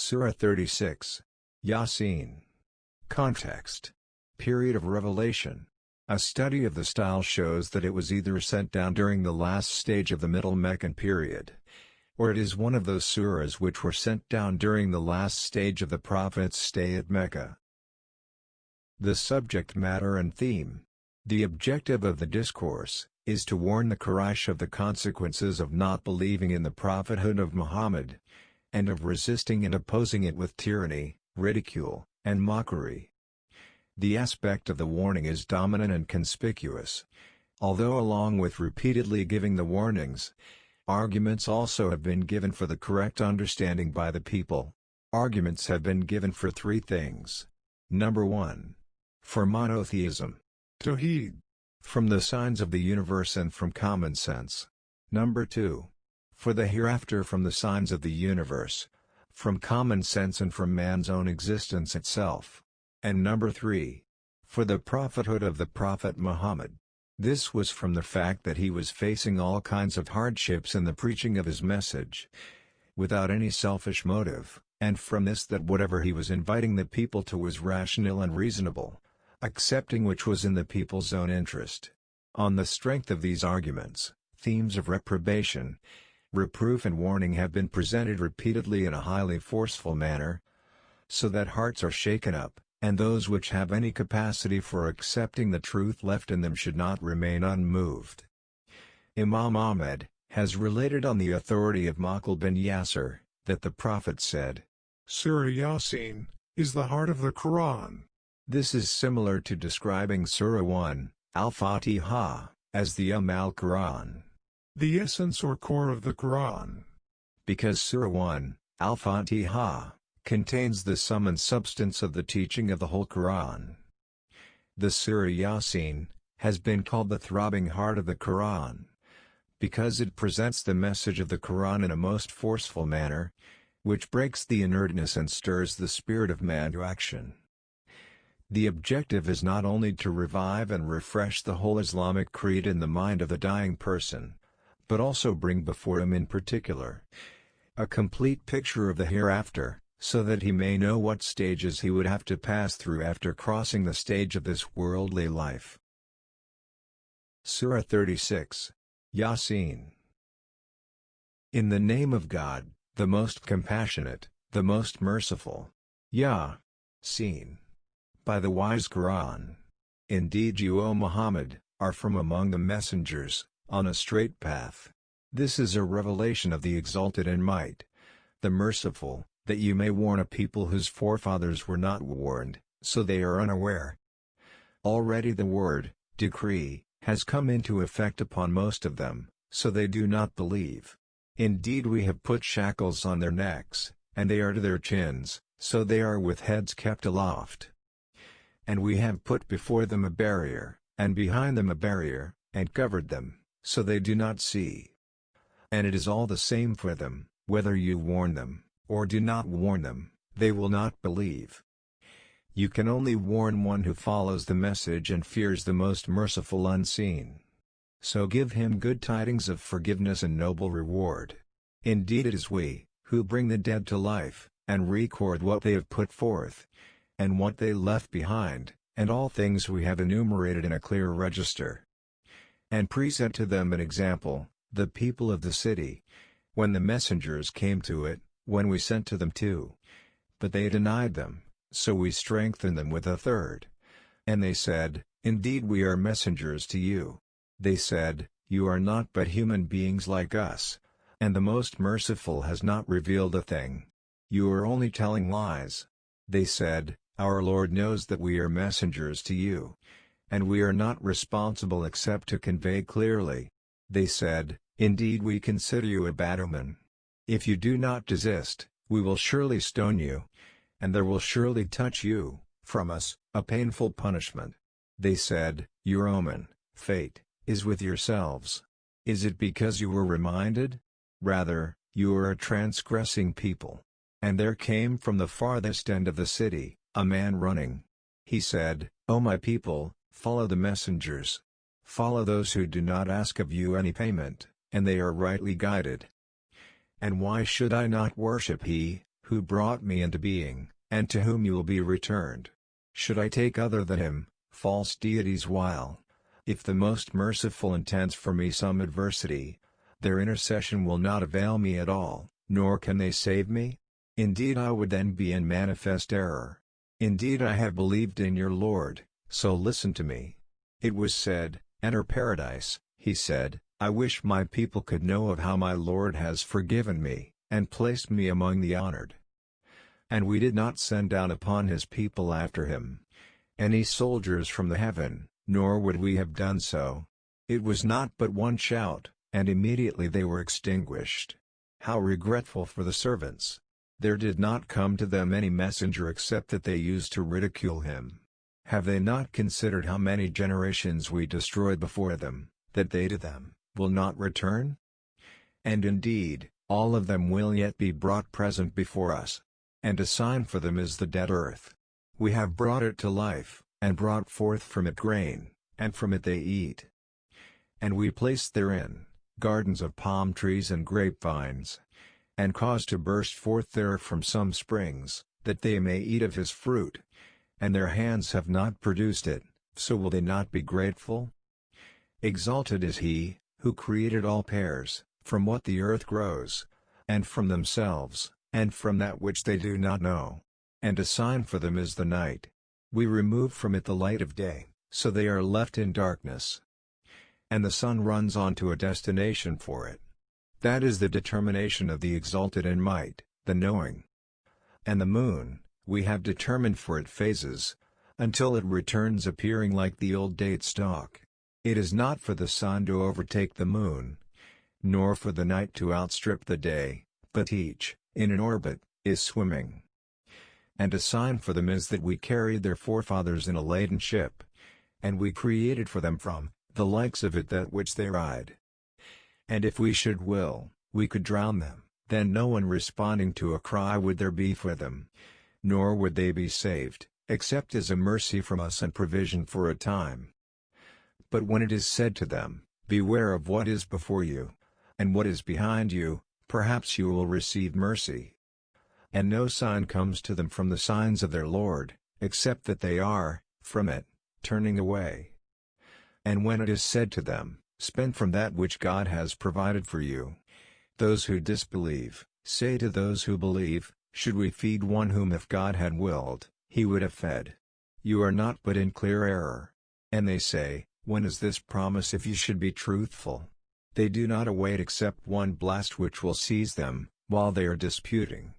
Surah 36. Yasin. Context. Period of revelation. A study of the style shows that it was either sent down during the last stage of the Middle Meccan period, or it is one of those surahs which were sent down during the last stage of the Prophet's stay at Mecca. The subject matter and theme. The objective of the discourse is to warn the Quraysh of the consequences of not believing in the prophethood of Muhammad, and of resisting and opposing it with tyranny, ridicule, and mockery. The aspect of the warning is dominant and conspicuous, although along with repeatedly giving the warnings, arguments also have been given for the correct understanding by the people. Arguments have been given for three things. Number 1. For monotheism. Tawheed. From the signs of the universe and from common sense. Number 2. For the hereafter from the signs of the universe, from common sense and from man's own existence itself. And number 3. For the prophethood of the Prophet Muhammad. This was from the fact that he was facing all kinds of hardships in the preaching of his message, without any selfish motive, and from this that whatever he was inviting the people to was rational and reasonable, accepting which was in the people's own interest. On the strength of these arguments, themes of reprobation, reproof and warning have been presented repeatedly in a highly forceful manner, so that hearts are shaken up, and those which have any capacity for accepting the truth left in them should not remain unmoved. Imam Ahmed has related on the authority of Maqil bin Yasir, that the Prophet said, "Surah Yasin is the heart of the Quran." This is similar to describing Surah 1, Al-Fatiha, as the al-Quran, the essence or core of the Quran. Because Surah 1, Al-Fatiha, contains the sum and substance of the teaching of the whole Quran. The Surah Yasin has been called the throbbing heart of the Quran, because it presents the message of the Quran in a most forceful manner, which breaks the inertness and stirs the spirit of man to action. The objective is not only to revive and refresh the whole Islamic creed in the mind of the dying person, but also bring before him in particular a complete picture of the hereafter, so that he may know what stages he would have to pass through after crossing the stage of this worldly life. Surah 36. Yasin. In the name of God, the most compassionate, the most merciful. Ya-Sin. By the wise Quran. Indeed you, O Muhammad, are from among the messengers, on a straight path. This is a revelation of the Exalted in might, the Merciful, that you may warn a people whose forefathers were not warned, so they are unaware. Already the word, decree, has come into effect upon most of them, so they do not believe. Indeed we have put shackles on their necks, and they are to their chins, so they are with heads kept aloft. And we have put before them a barrier, and behind them a barrier, and covered them, so they do not see. And it is all the same for them, whether you warn them, or do not warn them, they will not believe. You can only warn one who follows the message and fears the most merciful unseen. So give him good tidings of forgiveness and noble reward. Indeed it is we, who bring the dead to life, and record what they have put forth, and what they left behind, and all things we have enumerated in a clear register. And present to them an example, the people of the city, when the messengers came to it, when we sent to them two. But they denied them, so we strengthened them with a third. And they said, Indeed we are messengers to you. They said, You are not but human beings like us, and the Most Merciful has not revealed a thing. You are only telling lies. They said, Our Lord knows that we are messengers to you, and we are not responsible except to convey clearly. They said, Indeed we consider you a bad omen. If you do not desist, we will surely stone you, and there will surely touch you, from us, a painful punishment. They said, Your omen, fate, is with yourselves. Is it because you were reminded? Rather, you are a transgressing people. And there came from the farthest end of the city, a man running. He said, O my people, follow the messengers. Follow those who do not ask of you any payment, and they are rightly guided. And why should I not worship He, who brought me into being, and to whom you will be returned. Should I take other than him, false deities while, if the most merciful intends for me some adversity, their intercession will not avail me at all, nor can they save me? Indeed I would then be in manifest error. Indeed I have believed in your Lord, so listen to me. It was said, enter paradise, he said, I wish my people could know of how my Lord has forgiven me, and placed me among the honored. And we did not send down upon his people after him any soldiers from the heaven, nor would we have done so. It was not but one shout, and immediately they were extinguished. How regretful for the servants! There did not come to them any messenger except that they used to ridicule him. Have they not considered how many generations we destroyed before them, that they to them will not return? And indeed, all of them will yet be brought present before us. And a sign for them is the dead earth. We have brought it to life, and brought forth from it grain, and from it they eat. And we placed therein gardens of palm trees and grapevines, and caused to burst forth therefrom some springs, that they may eat of his fruit. And their hands have not produced it, so will they not be grateful? Exalted is he, who created all pears, from what the earth grows, and from themselves, and from that which they do not know. And a sign for them is the night. We remove from it the light of day, so they are left in darkness. And the sun runs on to a destination for it. That is the determination of the exalted in might, the knowing. And the moon, we have determined for it phases, until it returns appearing like the old date stalk. It is not for the sun to overtake the moon, nor for the night to outstrip the day, but each, in an orbit, is swimming. And a sign for them is that we carried their forefathers in a laden ship, and we created for them from the likes of it that which they ride. And if we should will, we could drown them, then no one responding to a cry would there be for them, nor would they be saved, except as a mercy from us and provision for a time. But when it is said to them, beware of what is before you, and what is behind you, perhaps you will receive mercy. And no sign comes to them from the signs of their Lord, except that they are, from it, turning away. And when it is said to them, spend from that which God has provided for you, those who disbelieve, say to those who believe, should we feed one whom if God had willed, he would have fed? You are not but in clear error. And they say, when is this promise if you should be truthful? They do not await except one blast which will seize them, while they are disputing.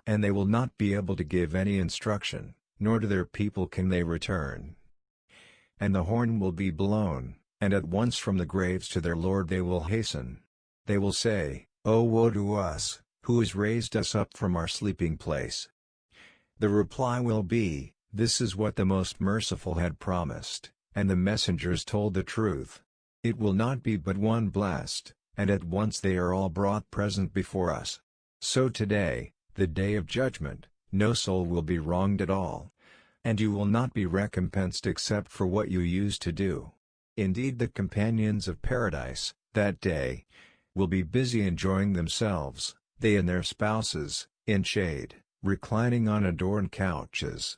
And they will not be able to give any instruction, nor to their people can they return. And the horn will be blown, and at once from the graves to their Lord they will hasten. They will say, O woe to us, who has raised us up from our sleeping place? The reply will be, this is what the Most Merciful had promised, and the messengers told the truth. It will not be but one blast, and at once they are all brought present before us. So today, the day of judgment, no soul will be wronged at all. And you will not be recompensed except for what you used to do. Indeed the companions of paradise, that day, will be busy enjoying themselves, they and their spouses, in shade, reclining on adorned couches.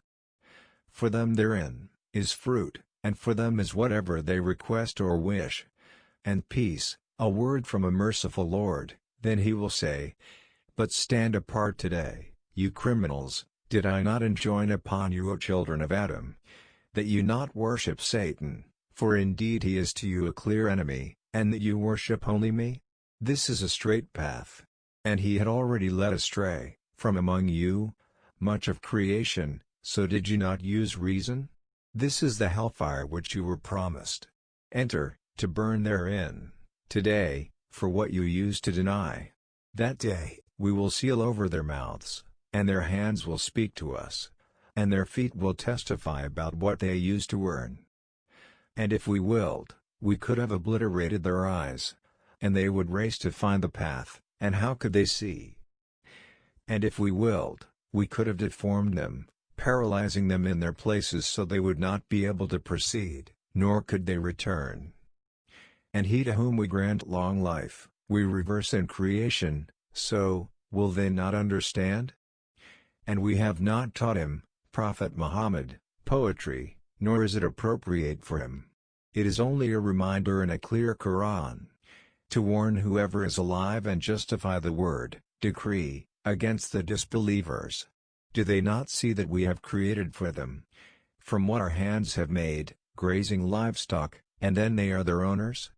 For them therein is fruit, and for them is whatever they request or wish. And peace, a word from a merciful Lord, then he will say, but stand apart today, you criminals, did I not enjoin upon you, O children of Adam, that you not worship Satan, for indeed he is to you a clear enemy, and that you worship only me? This is a straight path. And he had already led astray, from among you, much of creation, so did you not use reason? This is the hellfire which you were promised. Enter, to burn therein, today, for what you used to deny. That day, we will seal over their mouths, and their hands will speak to us, and their feet will testify about what they used to earn. And if we willed, we could have obliterated their eyes, and they would race to find the path, and how could they see? And if we willed, we could have deformed them, paralyzing them in their places so they would not be able to proceed, nor could they return. And he to whom we grant long life, we reverse in creation, so, will they not understand? And we have not taught him, Prophet Muhammad, poetry, nor is it appropriate for him. It is only a reminder in a clear Quran, to warn whoever is alive and justify the word, decree, against the disbelievers. Do they not see that we have created for them, from what our hands have made, grazing livestock, and then they are their owners?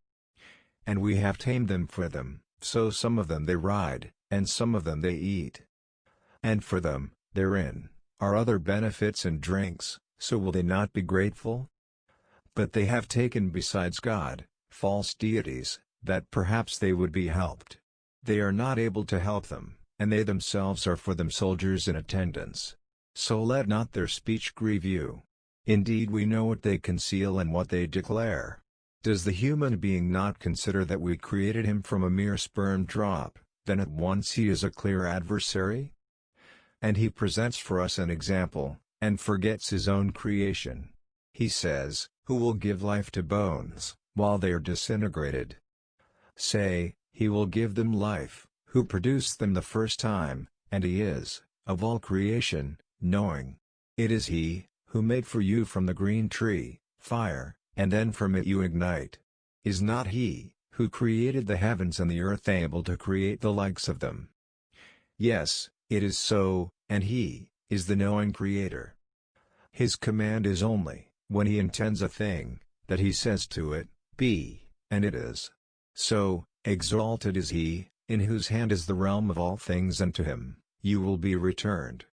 And we have tamed them for them, so some of them they ride, and some of them they eat. And for them, therein, are other benefits and drinks, so will they not be grateful? But they have taken besides God, false deities, that perhaps they would be helped. They are not able to help them, and they themselves are for them soldiers in attendance. So let not their speech grieve you. Indeed we know what they conceal and what they declare. Does the human being not consider that we created him from a mere sperm drop, then at once he is a clear adversary? And he presents for us an example, and forgets his own creation. He says, who will give life to bones, while they are disintegrated? Say, he will give them life, who produced them the first time, and he is, of all creation, knowing. It is he, who made for you from the green tree, fire, and then from it you ignite. Is not he, who created the heavens and the earth, able to create the likes of them? Yes, it is so, and he is the knowing creator. His command is only, when he intends a thing, that he says to it, be, and it is. So, exalted is he, in whose hand is the realm of all things, and to him you will be returned.